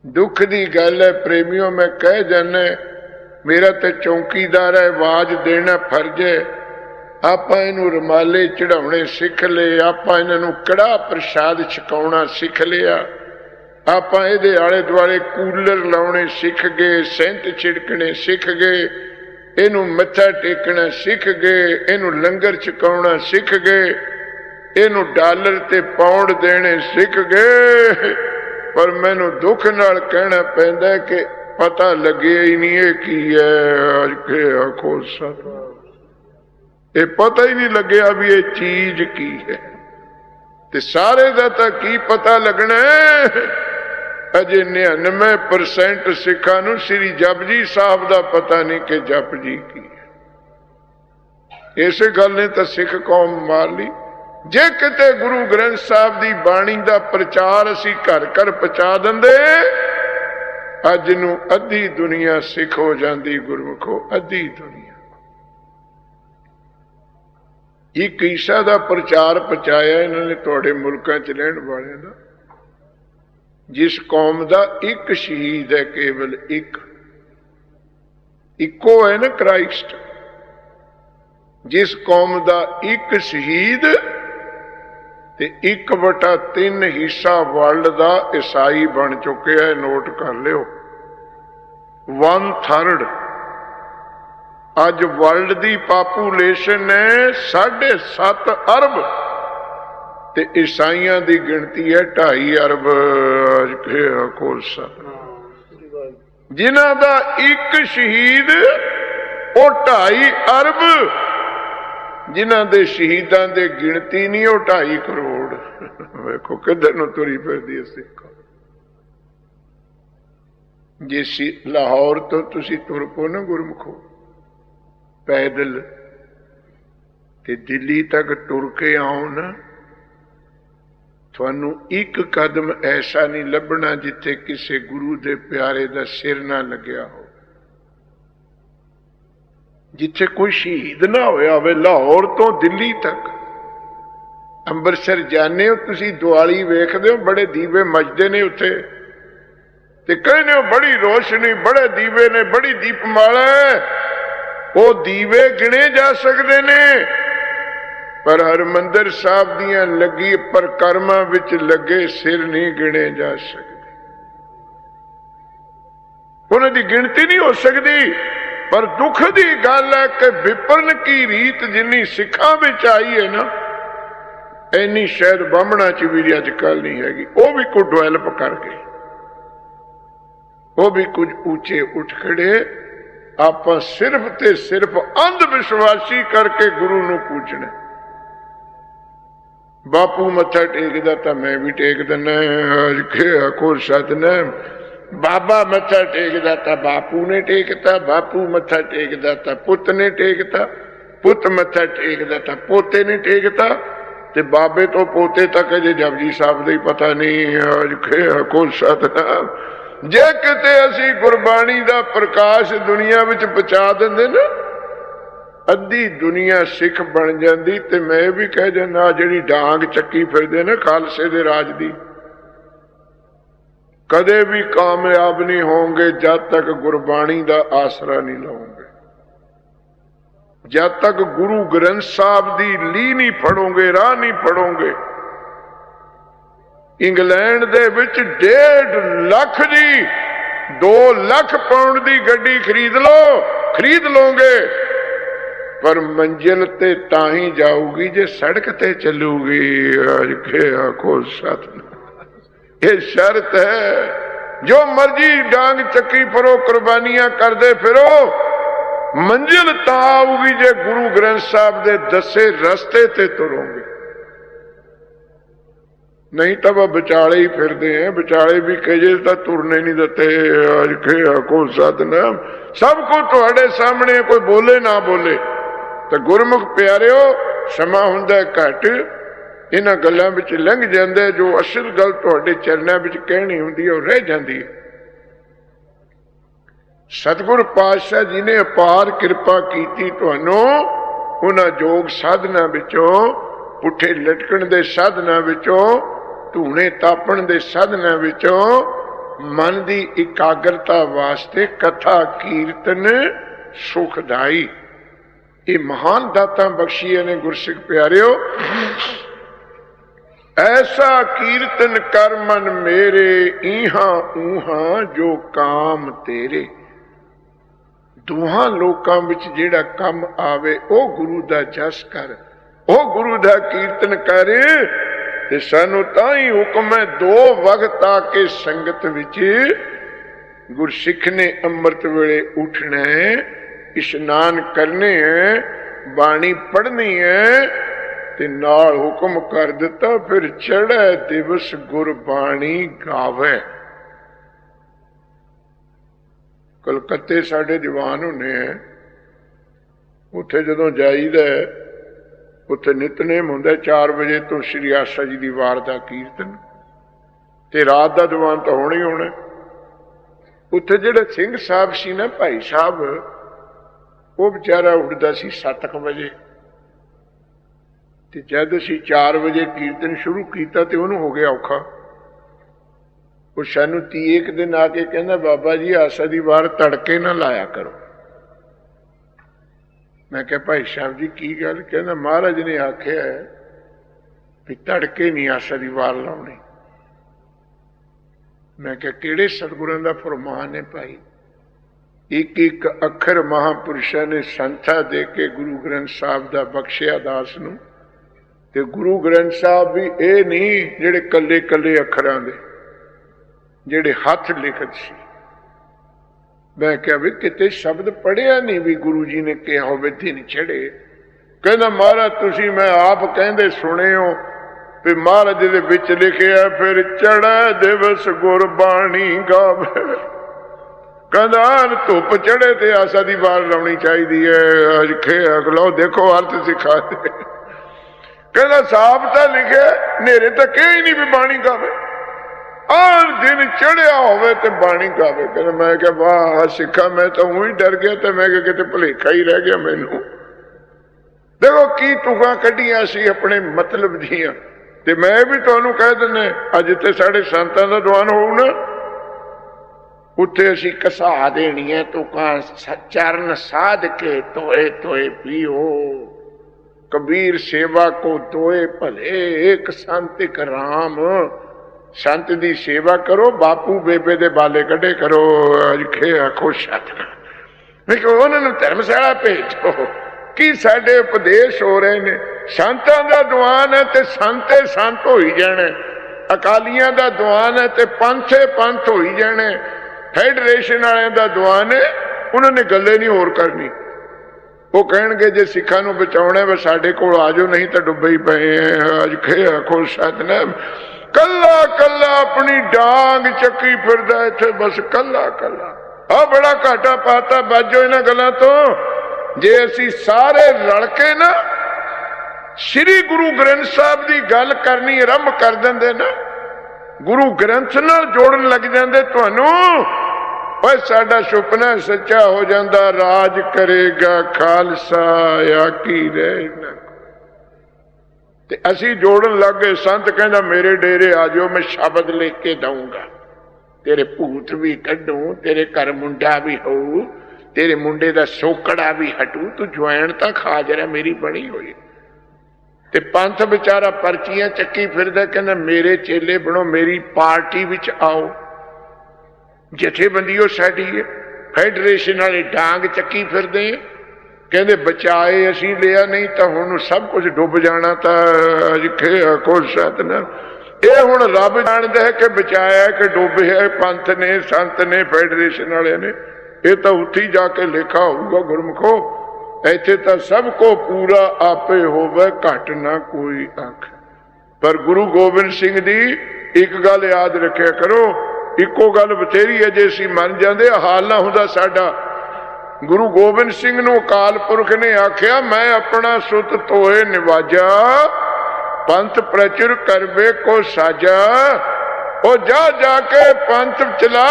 दुख की गल है प्रेमियों, मैं कह जाना मेरा तो चौकीदार है, आवाज देना फर्ज है। आप इनू रुमाले चढ़ाने सीख ले, आप इन्हों कड़ा प्रसाद छकाउणा सीख लिया, आप ये आले दुआले कूलर लाने सीख गए, सेंट छिड़कने सीख गए, इनू मत्था टेकना सीख गए, इनू लंगर छकाउणा सीख गए, इनू डॉलर ते पाउंड देने सीख गए। पर मैनू दुख नाल कहना पैंदा कि पता लगे ही नहीं है की है। अज के आखो सतनाम, ये पता ही नहीं लगे भी ये चीज की है। ते सारे दा तां की पता लगना है। अजे 99% सिखा नूं श्री जपजी साहब दा पता नहीं कि जपजी की है। इस गल ने तो सिख कौम मार ली। जे किते गुरु ग्रंथ साहब की बाणी का प्रचार असी घर घर पहुंचा देंदे, अज नूं अद्धी दुनिया सिख हो जाती। गुरमुखो अद्धी दुनिया एक ईसा का प्रचार पहुंचाया इन्होंने तुहाडे मुल्कां च रहण वाले दा। जिस कौम का एक शहीद है, केवल एक इको है ना क्राइस्ट। जिस कौम का एक शहीद ते 1/3 हिस्सा वर्ल्ड का ईसाई बन चुके हैं। नोट कर लियो, 1/3 अज वर्ल्ड की पापूलेशन है 7.5 अरब ते ईसाइयां की गिनती है 2.5 अरब। जिन्हां दा एक शहीद वो 2.5 अरब, जिन्हां दे शहीदां दे गिनती नहीं वो 2.5 करोड़। वेखो किधर नूं तुरी फिरदी सिख। जे लाहौर तो तुसी तुर पो ना गुरमुखो पैदल ते दिल्ली तक तुर के आओ ना, थानू एक कदम ऐसा नहीं लभना जिथे किसी गुरु दे प्यारे दा सिर ना लग्या हो, जिथे कोई शहीद ना होया होवे। लाहौर तो दिल्ली तक। अंबरसर जाने हो तुसी, दिवाली वेखदे हो, बड़े दीवे मचदे ने उत्थे, ते कहने हो बड़ी रोशनी, बड़े दीवे ने, बड़ी दीपमाला है। वो दीवे गिने जा सकते ने, पर हरमंदिर साहब दियां लगी परकरमा विच लगे सिर नहीं गिने जा सकते। उन्हां दी गिनती नहीं हो सकती। पर दुख की गल है कि विपरन की रीत जिन्नी सिखां विच आई है ना, इन्नी शायद बामणा च भी अजकल नहीं हैगी। वो भी कुछ डेवलप कर गए, वो भी कुछ ऊंचे उठ खड़े। आप सिर्फ ते सिर्फ अंध विश्वासी करके गुरु नूं पूजना। बापू मत्था टेकदा तो मैं भी टेक दिना, आखो सतनाम। बाबा मत्था टेकदा तो बापू ने टेकता, बापू मत्था टेकदा तो पुत ने टेकता, पुत मत्था टेकदा तो पोते ने टेकता, ते बाबे तो पोते तक अजे जपजी साहब का ही पता नहीं। आखो सतनाम। जे किते असी गुरबाणी दा प्रकाश दुनिया विच पहुंचा दिंदे ना, अद्धी दुनिया सिख बन जाती। ते मैं भी कह जाना जिहड़ी डांग चक्की फिरदे ना खालसे दे राज दी, कदे भी कामयाब नहीं होंगे जब तक गुरबाणी दा आसरा नहीं लओगे, जब तक गुरु ग्रंथ साहब दी ली नहीं फड़ोगे, राह नहीं फड़ोगे। इंग्लैंड दे विच 1.5 लाख जी 2 लाख पाउंड दी गड्डी खरीद लोगे, पर मंजिल ते ताही जाऊगी जे सड़क ते चलूगी। आज के आखो सतनाम, ये शर्त है। जो मर्जी डांग चक्की फिरो, कुर्बानियां करदे फिरो, मंजिल तां आऊगी जे गुरु ग्रंथ साहब दे दसे रस्ते ते तुरोगे। नहीं तो वह विचाले ही फिरते हैं, विचाले भी कहे तो तुरने नहीं देते। आज के आखो सतनाम, सब कुछ तुहाडे सामने, कोई बोले ना बोले। तो गुरमुख प्यारिओ, समा हुंदा घट, इन्हां गल्लां विच लंघ जांदे। जो असल गल तुहाडे चरनां विच कहनी हुंदी है, रह जांदी है। सतगुर पातशाह जी ने अपार किरपा कीती तुहानूं, उन्हां योग साधना विचों, पुठे लटकण दे साधना विचों, धूने तापण दे साधना विचों मन की इकाग्रता वास्ते कथा कीर्तन सुखदाई, ये महान दाता बख्शिए ने गुरसिख प्यारिओ। ऐसा कीर्तन कर मन मेरे, इहां ऊहां जो काम तेरे। दोहां लोकां विच जिहड़ा कम आवे, ओ गुरु दा जस कर, ओ गुरु दा कीर्तन कर। ते सानू तां ही हुक्म है 2 वक्त आके संगत विच गुरसिख ने अमृत वेले उठना है, इशनान करने हैं, बाणी पढ़नी है, ते नाल हुक्म कर दिता फिर चढ़े दिवस गुरबाणी गावे। कलकत्ते साडे दीवान होने हैं, उत्थे जदों जाईदा उत्थे नितनेम हुंदा 4 बजे तो श्री आशा जी की वार का कीर्तन, ते रात का दीवान तो होना ही होना। उत्थे जिहड़ा सिंह साहब सी ना, भाई साहब, वो बेचारा उठदा सी 7 बजे, ते जद असीं 4 बजे कीर्तन शुरू किया तो उन्होंने हो गया औखा। वो सानू 30 दिन आके कहना, बाबा जी आशा की वार तड़के ना लाया करो। मैं क्या भाई साहब जी की गल? कहना महाराज ने आख्या है भी तड़के नहीं आशा की वार लाउणी। मैं क्या किहड़े सतगुरां दा फरमान है भाई? एक एक अखर महापुरुषों ने संथा दे के गुरु ग्रंथ साहब दा बख्शिया दास नूं। ते गुरु ग्रंथ साहब भी ये नहीं जिहड़े कल्ले कल्ले अखरां दे, जिहड़े हथ लिखत सी। मैं क्या भी किते शब्द पढ़िया नहीं भी गुरु जी ने कहा होवे दिन चढ़े। कहना महाराज तुसी मैं आप कहंदे सुने हो भी महाराज दे विच लिखिया फिर चढ़े दिवस गुरबाणी गावे। कहना धुप चढ़े ते आशा दी वार लाउणी चाहिदी है। अज खे अगलो देखो अर्थ सिखा दे। कहना साहब तो लिखे नेरे तो कह ही नहीं भी बाणी गावे, और दिन चढ़िया होवे ते बाणी गावे। कहना मैं क्या वाह सिखा, मैं तो ऊँ ही डर गया, तो मैं क्या किते भुलेखा ही रह गया मैनू। देखो की तुगा कढ़िया सी अपने मतलब दियां, ते मैं भी तुहानू कह दिंदा अज ते साडे संतां दा दीवान होऊ ना, उत्थे असीं घसा देणियां तुकां चरण साध के तोए तोए पीओ। कबीर सेवा को दोए भले एक संत एक राम। संत दी सेवा करो, बापू बेबे दे बाले कढ़े करो। अज खे आखो सतनाम। उन्होंने धर्मशाला भेजो कि साडे उपदेश हो रहे ने। संतां दा दीवान है ते संते संत हो ही जाने, अकालियां दा दीवान है ते पंथे पंथ हो ही जाने, फेडरेशन वाले दा दीवान है उन्होंने गल्ले नहीं होर करनी। वो कहेंगे जे सिखा नूं बचाउणा वे साडे कोल आ जाओ, नहीं तो डुब्बे ही पे हैं। अज खे आखो सतनाम। कला कला अपनी डांग चक्की फिरदा इत्थे बस कला कला। आ बड़ा घाटा पाता बाजो इन्हां गल्लां तो। जे असीं सारे रल के ना श्री गुरु ग्रंथ साहब की गल करनी आरंभ कर देंदे ना, गुरु ग्रंथ नाल जोड़न लग जाते तुहानू। ओए साडा सुपना सच्चा हो जाता, राज करेगा खालसा आकी रहना। ते असी जोड़न लग गए। संत कहना मेरे डेरे आ जाओ, मैं शब्द लिख के दूंगा, तेरे भूत भी कढूं, तेरे घर मुंडा भी हो, तेरे मुंडे दा सोकड़ा भी हटू, तू ज्वैन तां खा जरा मेरी बनी हुई। ते पंथ बेचारा पर्चियां चक्की फिरदा, कहना मेरे चेले बनो, मेरी पार्टी विच आओ, जथेबंदी साडी है। फेडरेशन वाले डांग चक्की फिरदे, कहते बचाए असी लिया, नहीं तो हुण सब कुछ डुब जाना। तो सतनाम ये हुण रब जानदा है कि बचाया कि डुबे पंथ ने, संत ने, फेडरेशन वाले ने। ये तो उत्थे ही जाके लिखा होगा गुरमुखो, इत्थे तो सबको पूरा आपे होवे, घट ना कोई आख। पर गुरु गोबिंद सिंह दी एक गल याद रखिया करो, इको गल बथेरी है, जे असीं मन जांदे हाल ना हुंदा साडा। गुरु गोबिंद सिंह नूं अकाल पुरख ने आख्या, मैं अपना सुत तोए निवाजा, पंथ प्रचुर करबे को साजा। ओ जा जाके पंथ चला,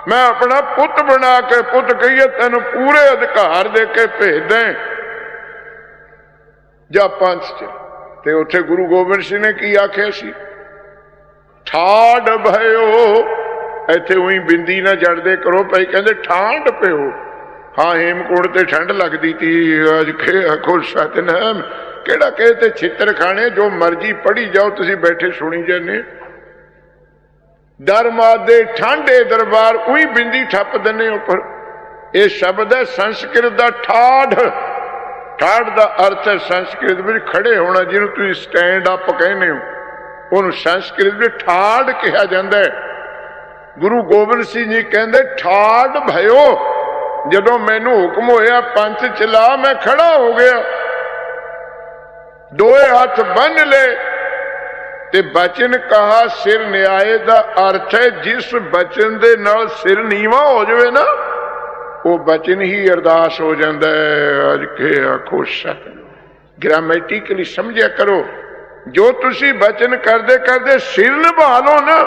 मैं अपना पुत बना के, पुत कहिए तेन पूरे अधिकार दे के भेज दें, जा पंथ च। ते उत्थे गुरु गोबिंद सिंह ने की आख्या सी, ठाड भयो। इत्थे उही बिंदी ना जड़दे करो भाई, कहते ठंड पिओ। हाँ हेमकुंड ते ठंड लगती थी, अज आखो सतनाम केड़ा कहते छित्र खाने, जो मर्जी पढ़ी जाओ, तुसी बैठे सुनी जाने। डर मादे ठंडे दरबार, उही बिंदी ठप दने उपर। यह शब्द है संस्कृत का ठाड। ठाड का अर्थ है संस्कृत में खड़े होना, जिन्हों तुम स्टैंड अप कहने हो, उन्होंने संस्कृत में ठाड कहा जाता है। गुरु गोबिंद सिंह जी कहते ठाड भयो, जदों मैनू हुक्म होया पंथ चला, मैं खड़ा हो गया, दोए हाथ बन ले। ते बचन कहा सिर न्याय का अर्थ है, जिस बचन दे नाल सिर नीवा हो जाए ना, वो बचन ही अरदास हो जाता है। अज के आखो सत ग्रामेटिकली समझिया करो, जो तुसी बचन करते करते सिर निभा लो ना,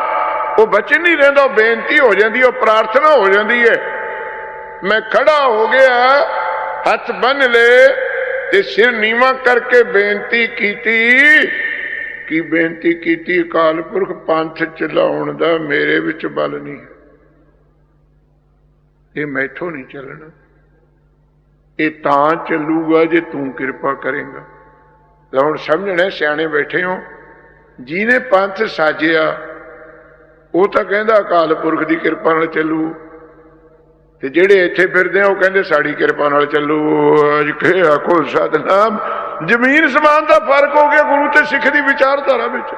वो बचन नहीं रहा, बेनती हो जाती है, प्रार्थना हो जाती है। मैं खड़ा हो गया, हथ बन ले, ते सिर नीवा करके बेनती की बेनती की, अकाल पुरख पंथ चलाउण दा मेरे विच बल नहीं, ये मैथों नहीं चलना, ये तां चलूगा जे तू कृपा करेगा। हुण समझना सियाणे बैठे हो, जिन्हें पंथ साजिया वो तो कहता अकाल पुरख की कृपा नाल चलू, ते जेड़े इत्थे फिरदे वो कहंदे साड़ी कृपा नाल चलू। अज के आखो सतनाम जमीन समान का फर्क हो गया गुरु ते सिख की विचारधारा विच।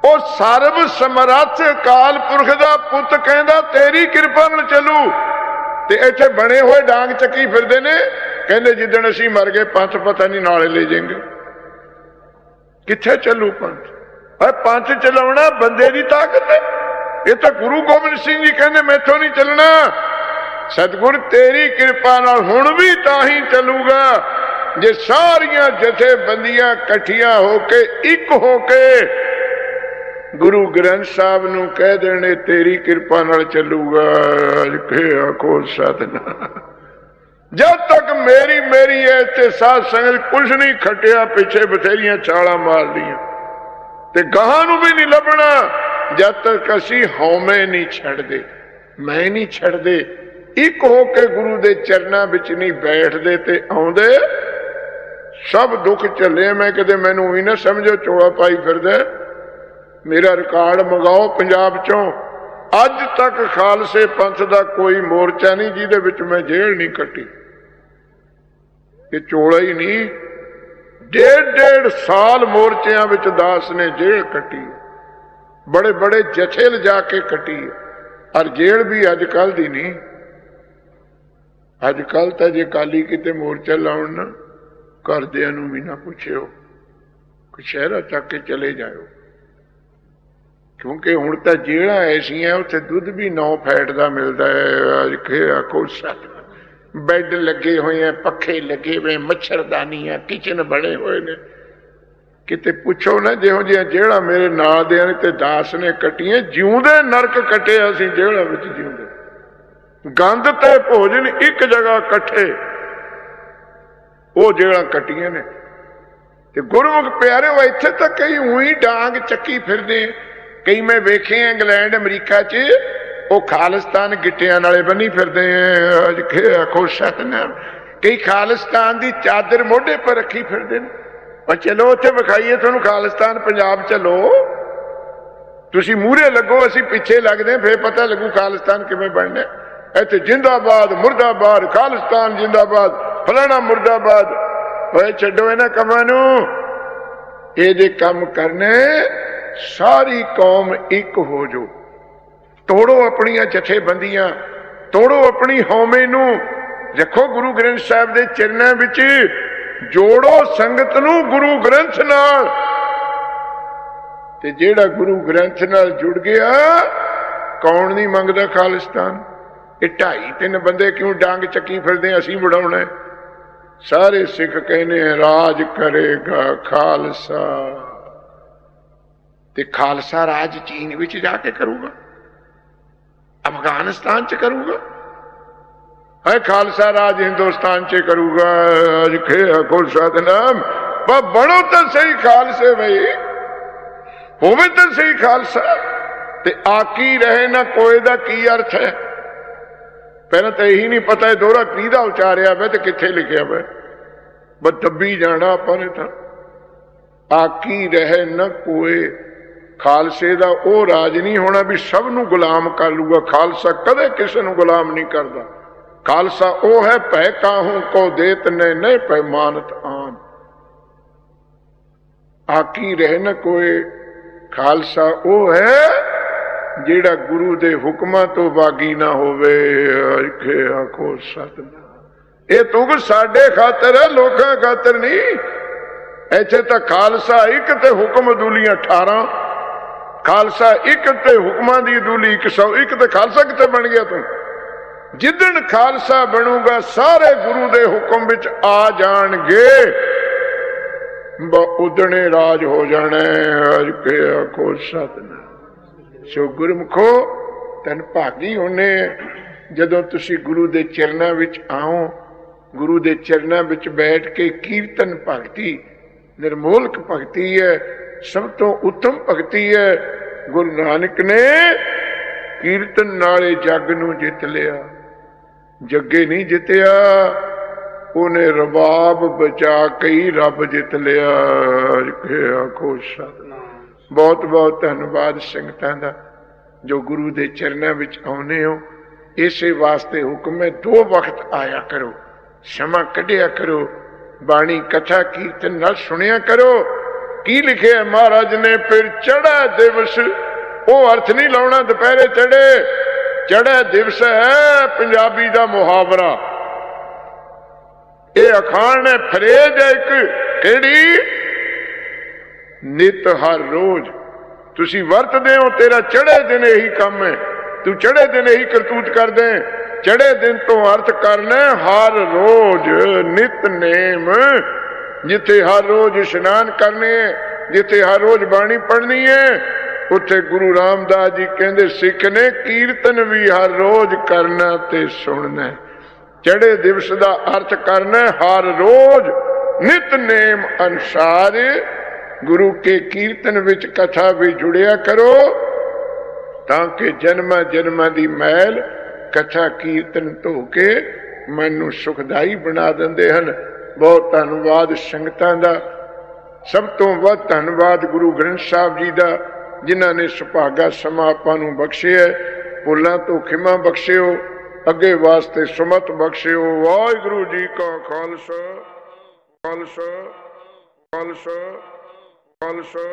वो सर्व समर्थ अकाल पुरख का पुत कहंदा तेरी कृपा नाल चलू, ते इत्थे बने हुए डांग चक्की फिरदे ने, कहंदे जिद्दण असीं मर गए पंथ पता नहीं नाले ले जाएंगे। कित्थे चलू पंथ? पंथ चलाउणा बंदे की ताकत है, ये तो गुरु गोबिंद सिंह जी कहते मैथों नहीं चलना, सतगुर तेरी कृपा नाल हुण भी ताही चलूगा जे सारियां जथेबंदियां कट्ठियां होके एक होके गुरु ग्रंथ साहब नूं कह देने तेरी कृपा नाल चलूगा। आखो सतनाम जब तक मेरी मेरी है ते साध संगत कुछ नहीं खटिया, पिछे बथेरियां छाला मार लिया ते गाहां नूं भी नहीं लभना, जब तक असी हौमे नहीं छड़दे, मैं नहीं छड़दे, एक होके गुरु दे चरनां विच नहीं बैठदे ते आउंदे सब दुख झले। मैं कदे मैनूं भी ना समझो चोड़ा पाई फिरदा, मेरा रिकॉर्ड मंगाओ पंजाब चों, अज तक खालसे पंथ का कोई मोर्चा नहीं जिहदे विच मैं जेल नहीं कट्टी, ये चोड़ा ही नहीं, 1.5 साल मोर्चियां विच दास ने जेल कट्टी, बड़े बड़े जथे लिजा के कट्टी, और जेल भी अजकल दी नहीं। अजकल तो जे काली किते मोर्चा लाउण ना घरदियां नूं भी ना पुछिओ, शहरा तक के चले जाओ, क्योंकि हुण तां जेलां ऐसियां उत्थे दुध भी 9 फैट का मिलता है। आखो सच बैड लगे हुए हैं, पखे लगे हुए, मच्छरदानियां, किचन बने हुए ने, किते पुछो ना जिहो जिहा जेड़ा मेरे नाल दे ने ते दास ने कटिए जिउंदे नरक कटे असीं जेड़ा विच जिउंदे गंद ते भोजन एक जगह कट्ठे वो जेड़ा कटिए ने ते गुरमुख प्यारे हो इत्थे तक कई उही डांग चक्की फिरदे कई मैं वेखे इंग्लैंड अमरीका च वो खालिस्तान गिट्टियां नाले बनी फिरदे आखो सतनाम कई खालिस्तान की चादर मोढे पर रखी फिरदे ने और चलो उत्थे विखाईए तुहानूं खालिस्तान पंजाब चलो तुसीं मूहरे लगो असीं पिछे लगदे फिर पता लगू खालिस्तान किवें बनना इत्थे जिंदाबाद मुर्दाबाद खालिस्तान जिंदाबाद फलाना मुर्दाबाद ओए छड्डो इन्हां कमां नूं ये जे काम करने सारी कौम एक हो जो तोड़ो अपनियां जथेबंदियां तोड़ो अपनी हौमे नूं रखो गुरु ग्रंथ साहिब दे चरनां विच जोड़ो संगत नूं गुरु ग्रंथ नाल ते जेड़ा गुरु ग्रंथ नाल जुड़ गया कौन नहीं मंगदा खालिस्तान ये 2.5-3 बंदे क्यों डांग चक्की फिरदे असीं बुढ़ाउणा है सारे सिख कहने राज करेगा खालसा ते खालसा राज चीन विच जाके करूगा अफगानिस्तान च करूगा है खालसा राज हिंदुस्तान च करूगा सतनाम बनो तो सही खालसे भाई होवे तो सही खालसा ते आकी रहे ना कोई दा की अर्थ है पहले तो यही नहीं पता है दोहरा किहदा उचारिया वे तो किथे लिखिया वे बस दब्बी जाना अपने तो आकी रहे न कोई खालसे दा ओ राज नहीं होना भी सब नू गुलाम कर लूगा खालसा कदे किसी नू गुलाम नहीं करता खालसा ओ है पै काहू को देत ने नहीं पैमानत आन आकी रहे न कोई खालसा ओ है जेड़ा गुरु दे हुक्मां तो बागी ना होवे आखो सतनाम ये तुग साडे खातर है लोकां खातर नहीं इत्थे तां खालसा एक ते हुक्म दूलियां 18 खालसा एक ते हुक्मां दी दूली 101 ते खालसा किते बन गया तू जिदन खालसा बनूगा सारे गुरु दे हुक्म विच आ जाणगे उदने राज हो जाना आखो सतनाम सो गुरमुखो तन भागी होने जदों तुसी गुरु दे चरनां विच आओ गुरु दे चरनां विच बैठ के कीर्तन भगती निर्मोलक भगती है सब तो उत्तम भगती है गुरु नानक ने कीर्तन नाले जग नूं जित लिया जगे नहीं जितया उन्हें रबाब बचा के ही रब जित लिया आखो सतनाम बहुत बहुत धन्यवाद संगतां दा जो गुरु दे चरनां विच आउंदे हो इसे वास्ते हुक्म है 2 वक्त आया करो समा कढ़िया करो बाणी कथा कीर्तन नाल सुनिया करो की लिखे है महाराज ने फिर चढ़ा दिवस वो अर्थ नहीं लाउणा दोपहरे चढ़े चढ़ा दिवस है पंजाबी दा मुहावरा ये अखान है फ्रेज है एक केड़ी नित हर रोज तुसी वरतदे हो तेरा चढ़े दिन यही काम है तू चढ़े दिन यही करतूत कर दे चढ़े दिन तो अर्थ करना हर रोज नित नेम जिथे हर रोज स्नान करने जिथे हर रोज बाणी पढ़नी है उत्थे गुरु रामदास जी कहते सिख ने कीर्तन भी हर रोज करना ते सुनना चढ़े दिवस का अर्थ करना हर रोज नित नेम अनुसार गुरु के कीर्तन विच कथा भी जुड़िया करो ताकि जन्मा जन्मा दी मैल कथा कीर्तन धो के मैनू सुखदाई बना देंदे हन बहुत धन्यवाद संगतां दा सब तो वध धन्यवाद गुरु ग्रंथ साहिब जी दा जिन्हां ने सुभागा समा आपां नूं बख्शिया भुलां तो खिमा बख्शियो अगे वास्ते सुमत बख्शियो वाहिगुरू जी का खालसा खालसा खालसा खालसा